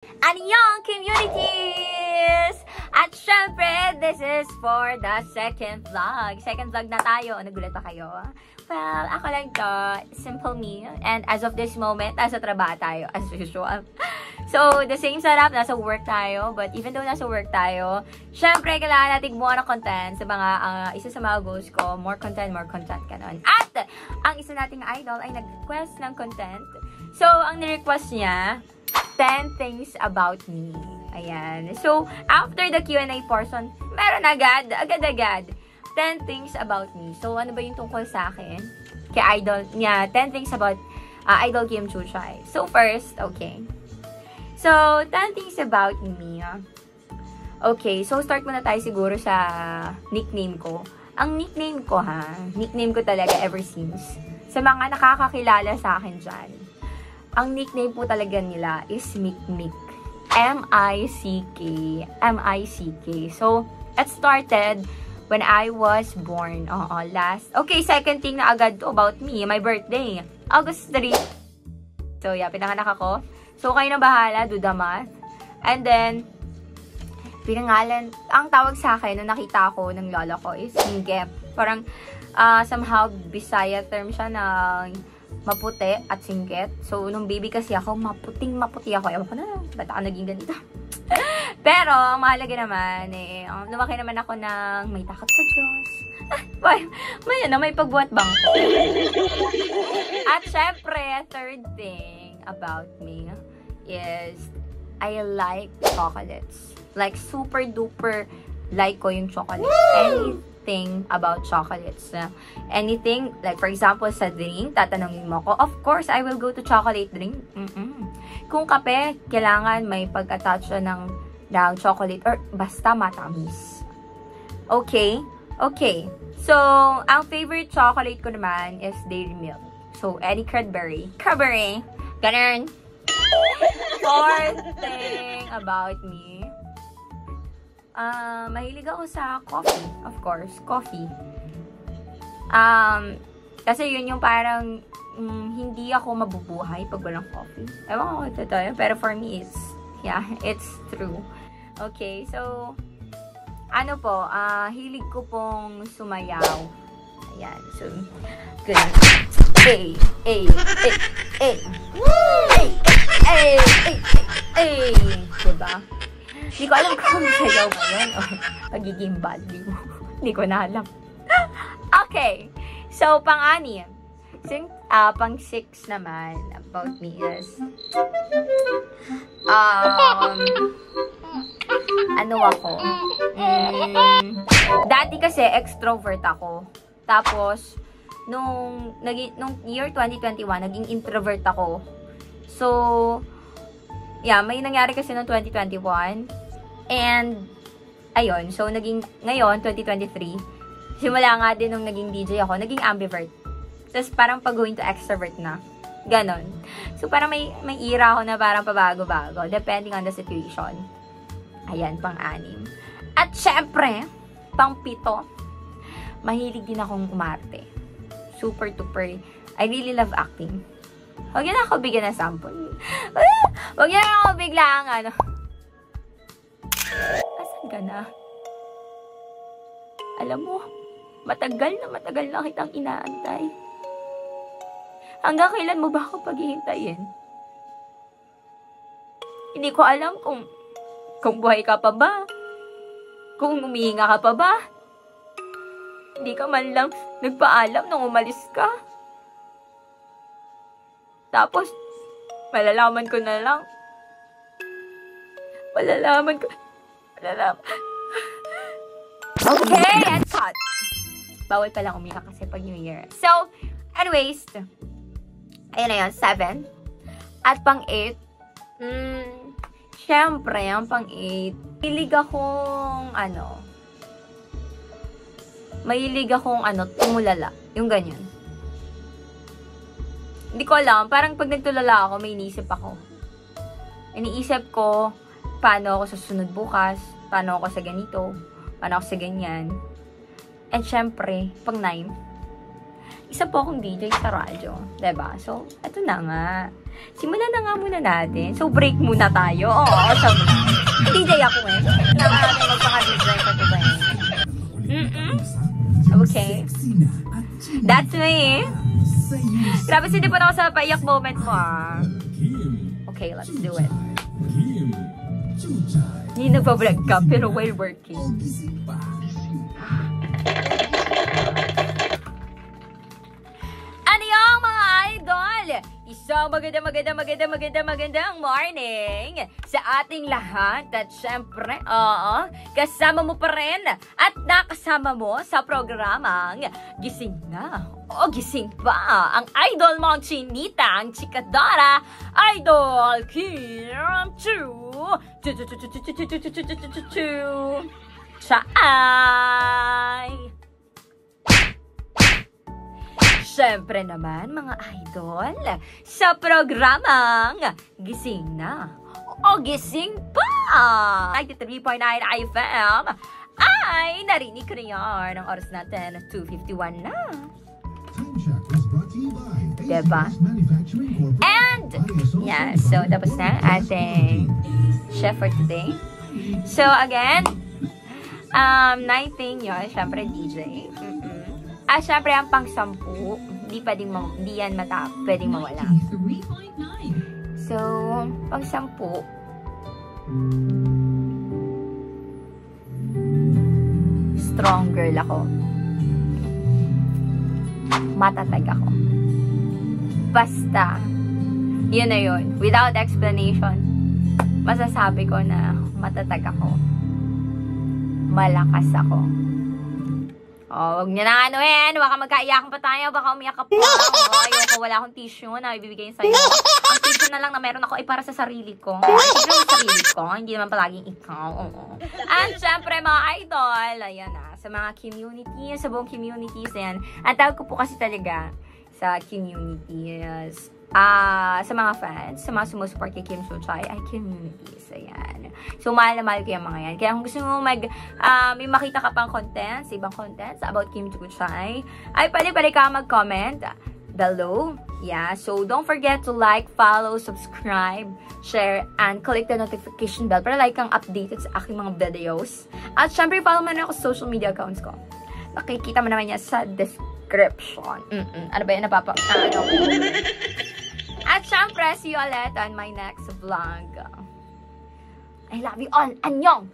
Annyeong communities! At syempre, this is for the second vlog. Second vlog na tayo. Nagulat pa kayo? Well, ako lang to. Simple me. And as of this moment, nasa trabaho tayo. As usual. So, the same setup. Nasa work tayo. But even though nasa work tayo, syempre, kailangan natin gumawa ng content sa mga, isa sa mga goals ko. More content, ganon. At, ang isa nating idol ay nag-request ng content. So, ang ni-request niya, 10 things about me. Ayan. So, after the Q&A portion, meron agad 10 things about me. So, ano ba yung tungkol sa akin? Kay idol niya, 10 things about Idol Kim Chuchay. So, first, okay. So, 10 things about me. Okay, so start muna tayo siguro sa nickname ko. Ang nickname ko nickname ko talaga ever since. Sa mga nakakakilala sa akin dyan. Ang nickname po talaga nila is Mikmik. M-I-C-K. M-I-C-K. So, it started when I was born. Okay, second thing na agad about me, my birthday. August 3. So, yeah, pinanganak ako. So, kayo na bahala, do the math. And then, pinangalan, ang tawag sa akin nung nakita ko ng lola ko is Hinggep. Parang, somehow, Bisaya term siya ng maputi at singkit. So, nung baby kasi ako, maputi ako. Ewan ko na, ba't ako naging ganito? Pero, ang mahalaga naman, lumaki naman ako ng may takot sa Diyos. May pagbuhat bangko. At syempre, third thing about me is I like chocolates. Like, super duper like ko yung chocolates. Anything about chocolates. Anything, like for example, sa drink, tatanungin mo ko, of course, I will go to chocolate drink. Kung kape, kailangan may pag-attach ng chocolate or basta matamis. Okay? Okay. So, ang favorite chocolate ko naman is Dairy Milk. So, any Cadbury. Ganun. Fourth thing about me. Mahilig ako sa coffee. Of course, coffee. Kasi yun yung parang hindi ako mabubuhay pag walang coffee. Ewan ko kung totoo yun, pero for me, it's true. Okay, so, ano po, hilig ko pong sumayaw. Ayan, so, good. Diba? Hindi ko alam kung sayaw ba yun o pagiging bad. Hindi ko na alam. Okay. So, pang-anim. Pang-6 naman about me is ano ako? Dati kasi extrovert ako. Tapos, nung year 2021, naging introvert ako. So, yeah, may nangyari kasi noong 2021. And, ayun. So, ngayon, 2023, simula nga din nung naging DJ ako, naging ambivert. Tapos, parang pag-going to extrovert na. Ganon. So, parang may era ako na parang pabago-bago, depending on the situation. Ayan, pang-6. At, syempre, pang-7, mahilig din akong umarte. Super duper. I really love acting. Huwag yun ako bigyan ng sample. Huwag yun ako biglang, asan ka na? Alam mo, matagal na kitang inaantay. Hanggang kailan mo ba ako paghihintayin? Hindi ko alam kung buhay ka pa ba? Kung humihinga ka pa ba? Hindi ka man lang nagpaalam nung umalis ka. Tapos, malalaman ko na lang. Okay, and cut. Bawal palang umiyak kasi pag New Year. So, anyways, ayun na yun, 7. At pang-8, syempre, ang pang-8, mahilig akong tumulala. Yung ganyan. Hindi ko alam. Parang pag nagtulala ako, may iniisip ako. Iniisip ko, paano ako sa sunod bukas, paano ako sa ganito, paano ako sa ganyan. And syempre, pang 9. isa po akong DJ sa radyo. Diba? So, eto na nga. Simulan na nga muna natin. So, break muna tayo. Oo, so, DJ ako eh. So, kailangan natin magpaka-DJ pa ito ba eh. Okay. That's me. Grabe, hindi pa na ako sa paiyak moment mo ah. Okay, let's do it. Hindi nagpa-break ka, pero while working. Ano yung mga idol? Isang magandang morning sa ating lahat. At syempre, kasama mo pa rin at nakasama mo sa programang Gising Na o Gising Pa. Ang idol mo, ang chinita, ang chikadora, Idol Kim Chu. Chaay! Siyempre naman, mga idol, sa programang Gising Na o Gising Pa! 93.9 IFM ay narinig ko na yan. Ang oras natin, 2:51 na. Diba? And, yeah, so tapos na ating chef for today. So, again, night thing yun, syempre DJ. Syempre, ang pang-sampu, hindi yan pwedeng mawala. So, pang-sampu, strong girl ako. Matatag ako. Basta, yun na yun. Without explanation, masasabi ko na matatag ako. Malakas ako. Oh, wag niyo na baka magkaiyakan pa tayo, baka umiyak ka pa. Ayoko, wala akong tissue na ibibigay sa'yo. Ang tissue na lang na meron ako ay para sa sarili ko. Siguro sa sarili ko, hindi naman palaging ikaw. And syempre mga idol, ayan na, sa mga community, sa buong communities, ayan. Ang tawag ko po kasi talaga sa communities, sa mga fans, sa mga sumusuport kay Kim Chuchay, ay communities, ayan. So, mahal na mahal ko yung mga yan. Kaya kung gusto mo may makita ka pang contents, ibang contents about Kim Chuchay, ay pwede ka mag-comment below. Yeah, so don't forget to like, follow, subscribe, share, and click the notification bell para like kang updated sa aking mga videos. At syempre, follow mo na ako sa social media accounts ko. Nakikita mo naman yan sa description. Ano ba yun? At syempre, see you ulit on my next vlog. I love you all. Annyeong!